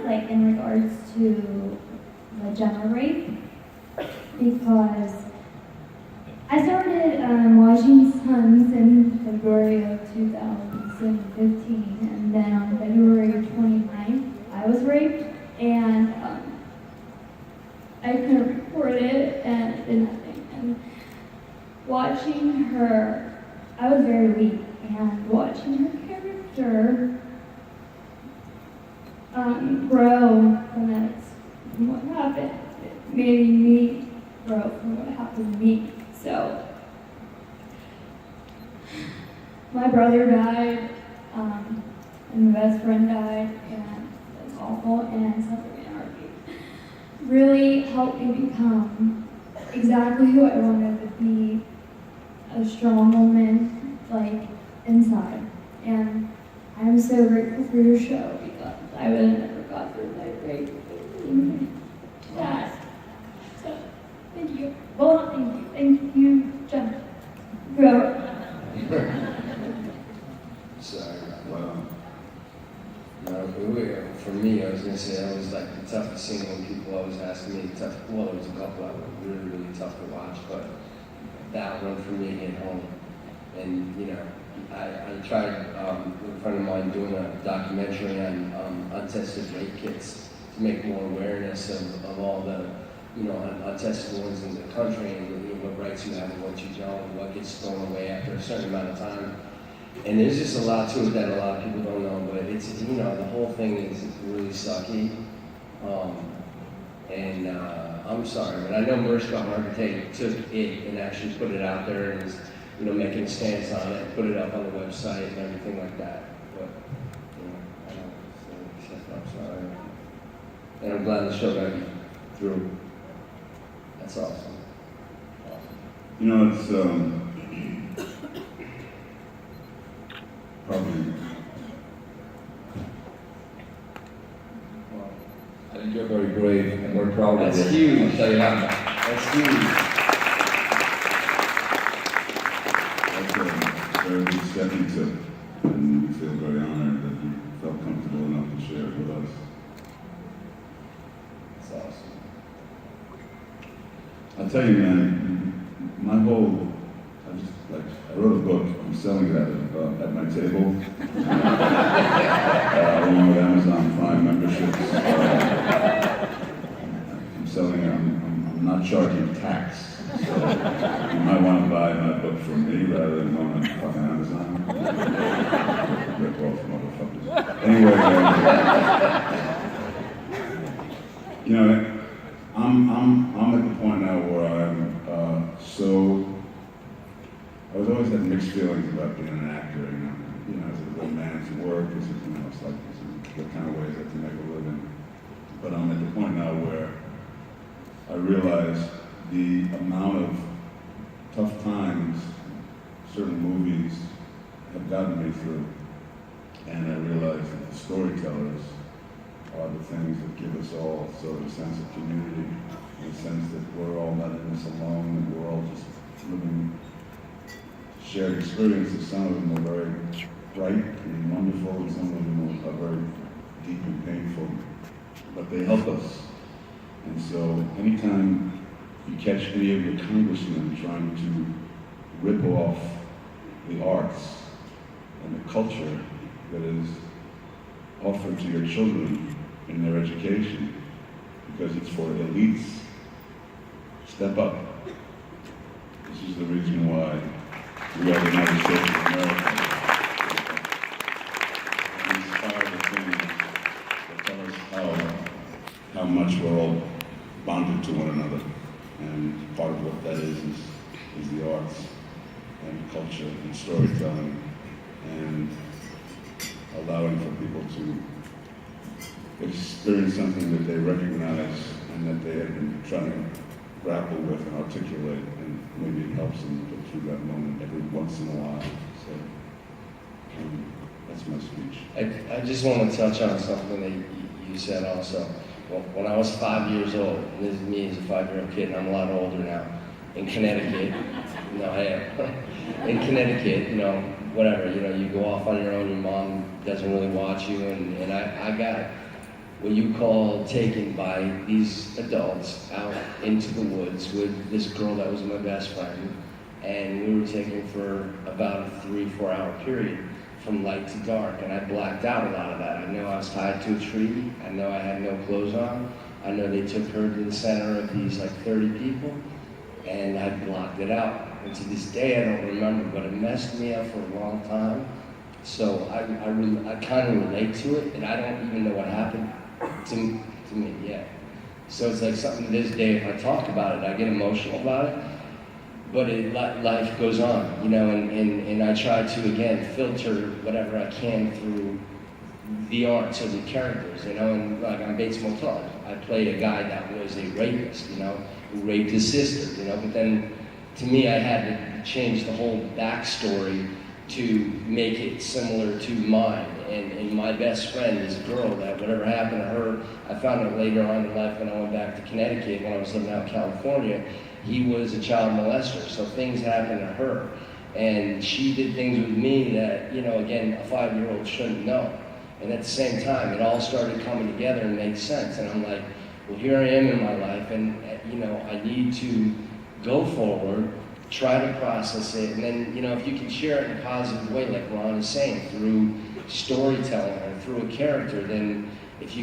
like in regards to the gender rape, because I started watching Sons in February of 2015, and then on February 29th, I was raped, and I couldn't report it, and I did nothing. And watching her, I was very weak, and watching her character grow from that, from what happened, it made me grow from what happened to me. So, my brother died, and my best friend died, and it's awful, and suffering in our youth really helped me become exactly who I wanted to be, a strong woman, like, inside. And I'm so grateful for your show, because I would have never got through that great that. So, thank you. Well, not thank you. Thank you, Jennifer. Whoever. Sorry. Well, no, for me, I was going to say that was like the toughest scene when people always ask me, well, there was a couple that were really, really tough to watch, but that one for me hit home. And, you know, I tried with a friend of mine doing a documentary on untested rape kits to make more awareness of all the, you know, untested ones in the country, and you know, what rights you have and what you don't, and what gets thrown away after a certain amount of time. And there's just a lot to it that a lot of people don't know, but it's, you know, the whole thing is really sucky. I'm sorry, but I know Mariska Hargitay took it and actually put it out there and is, you know, making a stance on it, put it up on the website and everything like that. But, you know, I don't say I'm sorry. And I'm glad the show got through. That's awesome. You know, it's probably. Well, I think you're very brave, and we're proud of you. That's huge. I'll tell you that. That's huge. That's a very good stepping tip, and we feel very honored that you felt comfortable enough to share it with us. That's awesome. I'll tell you, man, my whole, I wrote a book, I'm selling it at my table, along with Amazon Prime memberships. I'm selling it, I'm not charging tax, so you might want to buy my book from me rather than going to fucking Amazon. Rip off motherfuckers. Anyway, you know, I'm at the point now where I'm I was always had mixed feelings about being an actor, you know, is it romance work, is it, you know, it's like, what kind of ways I can make a living. But I'm at the point now where I realize the amount of tough times certain movies have gotten me through, and I realize that the storytellers are the things that give us all sort of a sense of community, in the sense that we're all not in this alone, and we're all just living shared experiences. Some of them are very bright and wonderful, and some of them are very deep and painful, but they help us. And so anytime you catch any of your congressmen trying to rip off the arts and the culture that is offered to your children in their education, because it's for elites, step up. This is the reason why we are the United States of America. We inspire the things that tell us how much we're all bonded to one another. And part of what that is the arts and culture and storytelling, and allowing for people to experience something that they recognize and that they have been trying to grapple with and articulate, and maybe it helps them get through that moment every once in a while. So that's my speech. I just want to touch on something that you said also. When I was 5 years old, and this is me as a 5-year-old kid, and I'm a lot older now, in Connecticut, no, I am, in Connecticut, you know, whatever, you know, you go off on your own, your mom doesn't really watch you, and I got what you call taken by these adults out into the woods with this girl that was my best friend, and we were taken for about a 3-4 hour period from light to dark, and I blacked out a lot of that. I know I was tied to a tree, I know I had no clothes on, I know they took her to the center of these like 30 people, and I blocked it out. And to this day I don't remember, but it messed me up for a long time. So I kind of relate to it, and I don't even know what happened to me yet. So it's like something to this day, if I talk about it, I get emotional about it. But life goes on, you know, and I try to, again, filter whatever I can through the arts of the characters, you know, and like on Bates Motel, I played a guy that was a rapist, you know, who raped his sister, you know, but then to me I had to change the whole backstory to make it similar to mine. And my best friend is a girl that whatever happened to her, I found out later on in life when I went back to Connecticut, when I was living out in California, he was a child molester, so things happened to her. And she did things with me that, you know, again, a 5-year-old shouldn't know. And at the same time, it all started coming together and made sense. And I'm like, well, here I am in my life, and, you know, I need to go forward, try to process it, and then, you know, if you can share it in a positive way, like Ron is saying, through storytelling or through a character, then if you can